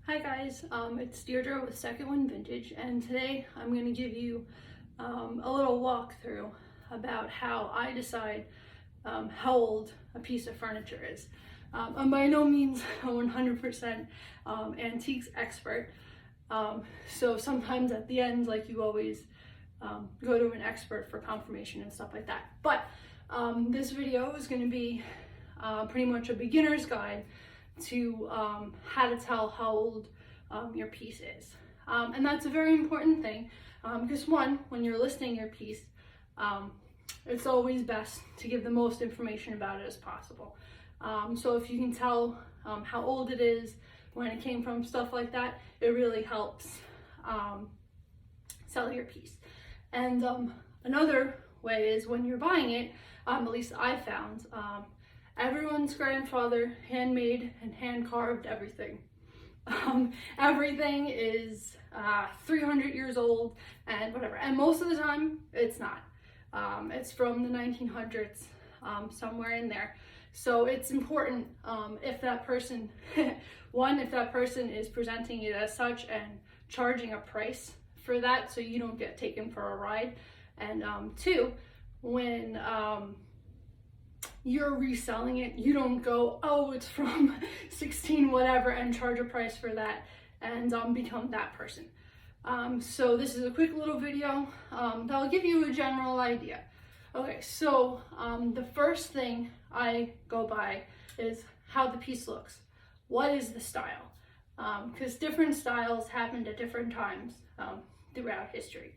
Hi guys, it's Deirdre with Second Wind Vintage, and today I'm going to give you a little walkthrough about how I decide how old a piece of furniture is. I'm by no means a 100% antiques expert, so sometimes at the end, like you always go to an expert for confirmation and stuff like that. But this video is going to be pretty much a beginner's guide to how to tell how old your piece is. And that's a very important thing because one, when you're listing your piece, it's always best to give the most information about it as possible. So if you can tell how old it is, when it came from, stuff like that, it really helps sell your piece. And another way is when you're buying it, at least I found, everyone's grandfather handmade and hand carved everything. Everything is 300 years old and whatever. And most of the time it's not. It's from the 1900s, somewhere in there. So it's important if that person, one, if that person is presenting it as such and charging a price for that so you don't get taken for a ride. And two, when you're reselling it, you don't go, oh, it's from 16 whatever, and charge a price for that and become that person. So this is a quick little video that'll give you a general idea. Okay, so the first thing I go by is how the piece looks. What is the style? Because different styles happened at different times throughout history.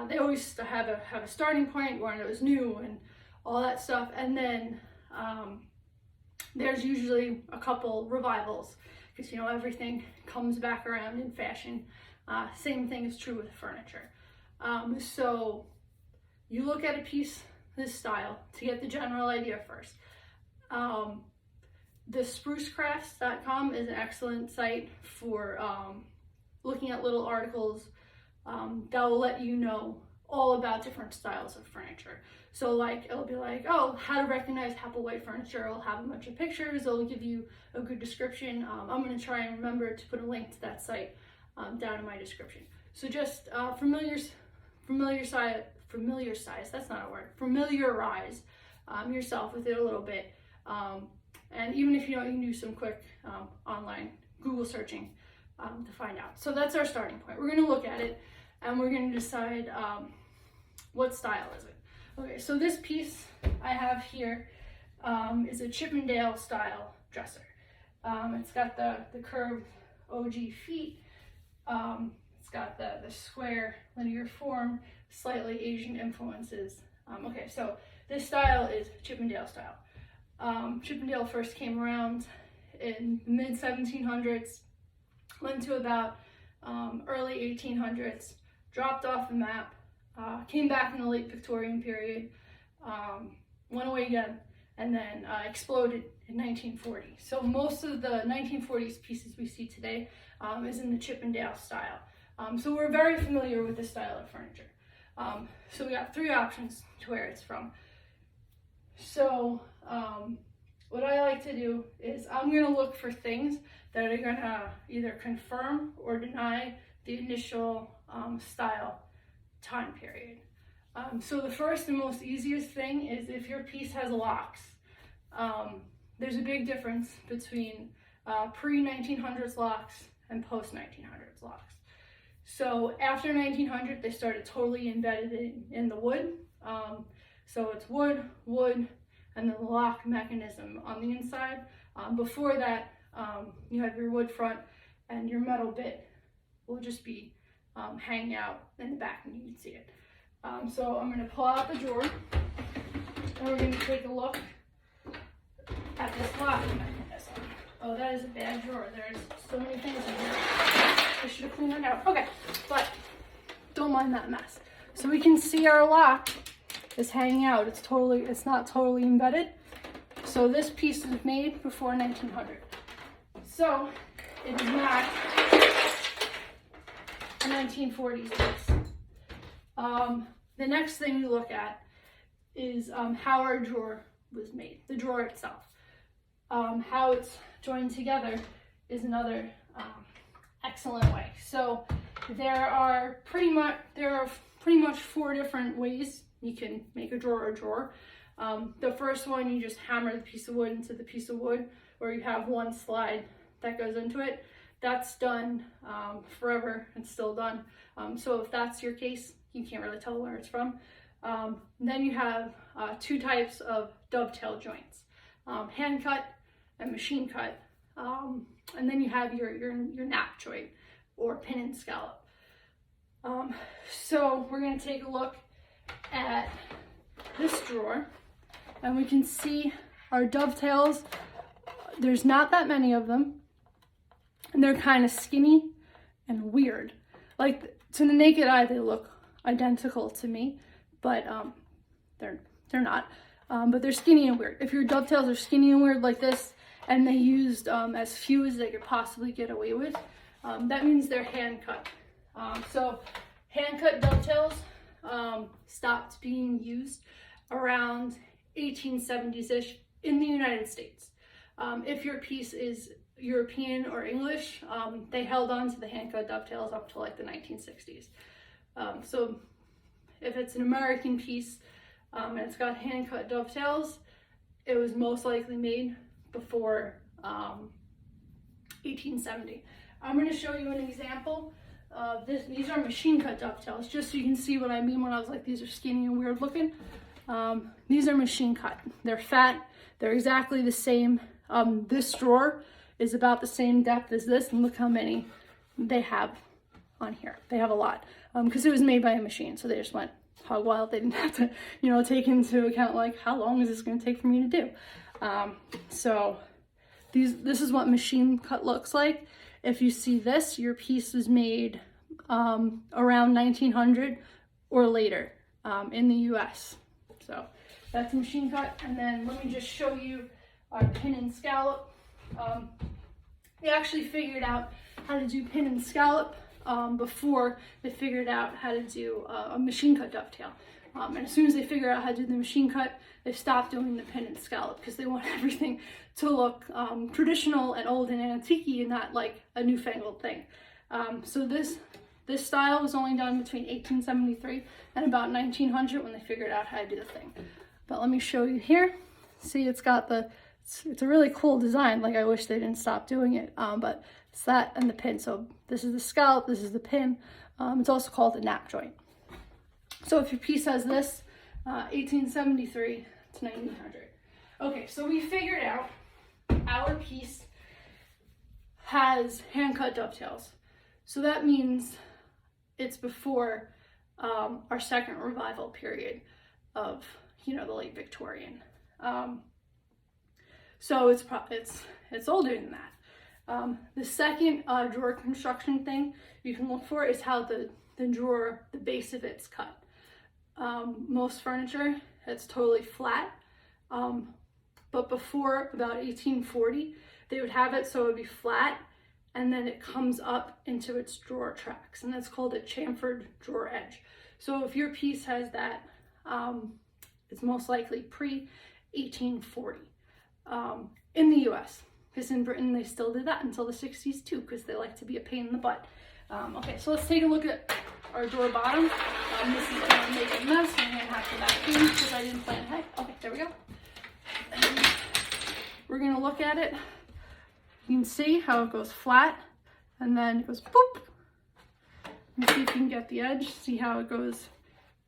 They always have a starting point when it was new and all that stuff, and then there's usually a couple revivals because, you know, everything comes back around in fashion. Same thing is true with furniture. So you look at a piece this style to get the general idea first. The sprucecrafts.com is an excellent site for looking at little articles that will let you know all about different styles of furniture. So like, it'll be like, oh, how to recognize Applewhite furniture. It'll have a bunch of pictures. It'll give you a good description. I'm going to try and remember to put a link to that site down in my description. So just familiarize, that's not a word, familiarize yourself with it a little bit. And even if you don't, you can do some quick online Google searching to find out. So that's our starting point. We're going to look at it and we're going to decide what style is it. Okay, so this piece I have here is a Chippendale Style dresser. It's got the curved OG feet. It's got the square linear form, slightly Asian influences. Okay, so this style is Chippendale Style. Chippendale first came around in the mid 1700s, went to about early 1800s, dropped off the map, came back in the late Victorian period, went away again, and then exploded in 1940. So most of the 1940s pieces we see today is in the Chippendale style. So we're very familiar with this style of furniture. So we got three options to where it's from. So what I like to do is I'm going to look for things that are going to either confirm or deny the initial style time period. So the first and most easiest thing is if your piece has locks. There's a big difference between pre-1900s locks and post-1900s locks. So after 1900, they started totally embedded in the wood. So it's wood, and then the lock mechanism on the inside. Before that, you have your wood front and your metal bit will just be hanging out in the back and you can see it. So I'm going to pull out the drawer and we're going to take a look at this lock mechanism. Oh, that is a bad drawer. There's so many things in here. I should have cleaned that out. Okay, but don't mind that mess. So we can see our lock is hanging out. It's not totally embedded. So this piece is made before 1900. So it is not a 1940s piece. The next thing we look at is how our drawer was made, the drawer itself. How it's joined together is another excellent way. So there are pretty much 4 different ways you can make a drawer. The first one, you just hammer the piece of wood into the piece of wood, or you have one slide that goes into it. That's done forever and still done. So if that's your case, you can't really tell where it's from. Then you have 2 types of dovetail joints, hand cut and machine cut. And then you have your nap joint or pin and scallop. So we're going to take a look at this drawer, and we can see our dovetails. There's not that many of them, and they're kind of skinny and weird. Like, to the naked eye, they look identical to me, but they're not. But they're skinny and weird. If your dovetails are skinny and weird like this, and they used as few as they could possibly get away with, that means they're hand cut. So hand cut dovetails stopped being used around 1870s-ish in the United States. If your piece is European or English, they held on to the hand cut dovetails up to like the 1960s. So if it's an American piece and it's got hand cut dovetails, it was most likely made before 1870. I'm going to show you an example of this. These are machine cut dovetails, just so you can see what I mean when I was like, these are skinny and weird looking. These are machine cut. They're fat. They're exactly the same. This drawer is about the same depth as this, and look how many they have on here. They have a lot because it was made by a machine, so they just went hog wild. They didn't have to, take into account like how long is this going to take for me to do. So this is what machine cut looks like. If you see this, your piece is made around 1900 or later in the US. So that's machine cut. And then let me just show you our pin and scallop. They actually figured out how to do pin and scallop before they figured out how to do a machine cut dovetail. And as soon as they figure out how to do the machine cut, they stopped doing the pin and scallop because they want everything to look traditional and old and antique and not like a newfangled thing. So this style was only done between 1873 and about 1900 when they figured out how to do the thing. But let me show you here. See, it's got it's a really cool design. Like, I wish they didn't stop doing it, but it's that and the pin. So this is the scallop, this is the pin. It's also called a nap joint. So if your piece has this, 1873 to 1900. Okay, so we figured out our piece has hand-cut dovetails. So that means it's before our second revival period of, the late Victorian. So it's older than that. The second drawer construction thing you can look for is how the drawer, the base of it's cut. Most furniture, it's totally flat. But before about 1840, they would have it so it would be flat, and then it comes up into its drawer tracks, and that's called a chamfered drawer edge. So if your piece has that, it's most likely pre-1840 in the US, because in Britain they still did that until the 60s too, because they like to be a pain in the butt. Okay, so let's take a look at our drawer bottom. This is going to make a mess. I'm going to have to vacuum because I didn't plan ahead. Okay, there we go. We're going to look at it. You can see how it goes flat and then it goes boop. Let me see if you can get the edge. See how it goes.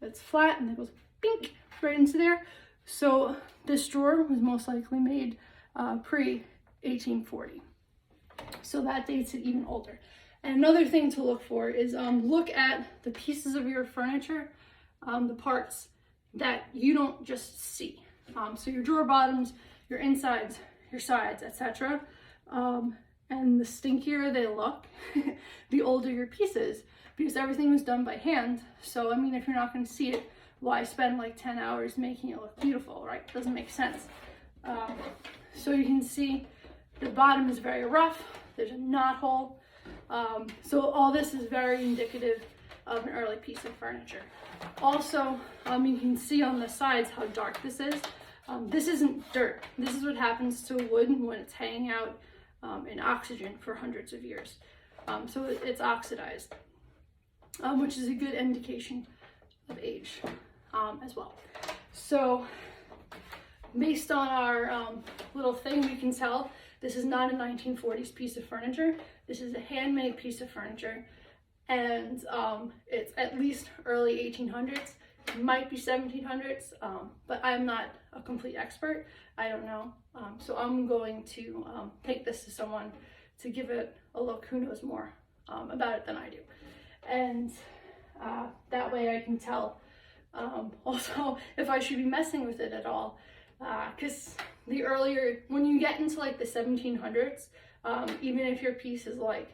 It's flat and it goes bink right into there. So this drawer was most likely made pre-1840. So that dates it even older. And another thing to look for is look at the pieces of your furniture, the parts that you don't just see. So your drawer bottoms, your insides, your sides, etc. And the stinkier they look, the older your piece is, because everything was done by hand. So, I mean, if you're not going to see it, why spend like 10 hours making it look beautiful, right? Doesn't make sense. So you can see the bottom is very rough. There's a knot hole. So all this is very indicative of an early piece of furniture. Also, you can see on the sides how dark this is. This isn't dirt. This is what happens to wood when it's hanging out in oxygen for hundreds of years. So it's oxidized, which is a good indication of age as well. So based on our little thing, we can tell this is not a 1940s piece of furniture. This is a handmade piece of furniture, and it's at least early 1800s. It might be 1700s, but I'm not a complete expert. I don't know. So I'm going to take this to someone to give it a look who knows more about it than I do. And that way I can tell also if I should be messing with it at all. Because the earlier, when you get into like the 1700s, even if your piece is like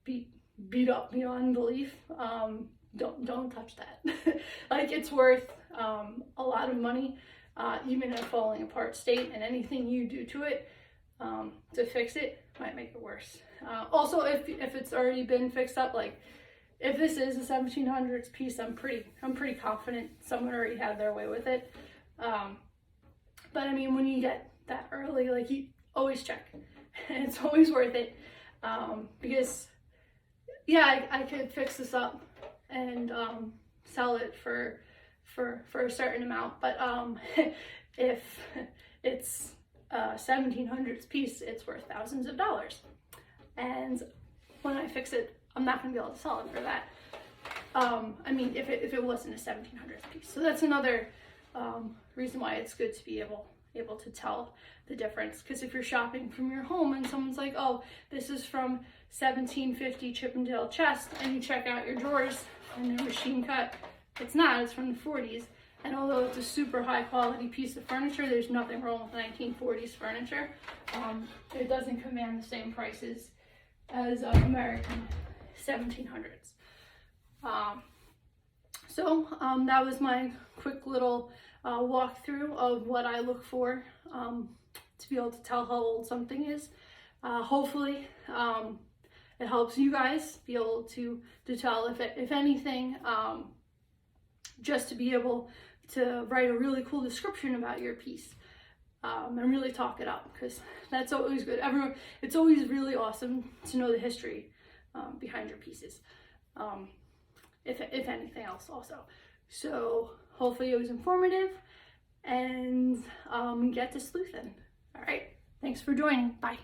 beat up beyond belief, don't touch that. Like, it's worth a lot of money, even in a falling apart state, and anything you do to it to fix it might make it worse. Also, if it's already been fixed up, like if this is a 1700s piece, I'm pretty confident someone already had their way with it. But I mean, when you get that early, like, you always check. It's always worth it, because yeah, I could fix this up and sell it for a certain amount, but if it's a 1700s piece, it's worth thousands of dollars. And when I fix it, I'm not going to be able to sell it for that. I mean, if it wasn't a 1700s piece. So that's another reason why it's good to be able to tell the difference. Because if you're shopping from your home and someone's like, oh, this is from 1750 Chippendale chest, and you check out your drawers and they're machine cut, it's not, it's from the 40s. And although it's a super high quality piece of furniture, there's nothing wrong with 1940s furniture. It doesn't command the same prices as American 1700s. So that was my quick little walkthrough of what I look for to be able to tell how old something is. Hopefully it helps you guys be able to tell, if anything, just to be able to write a really cool description about your piece, and really talk it up, because that's always good. It's always really awesome to know the history behind your pieces, if anything else also. So hopefully it was informative, and get to sleuthing. All right, thanks for joining. Bye.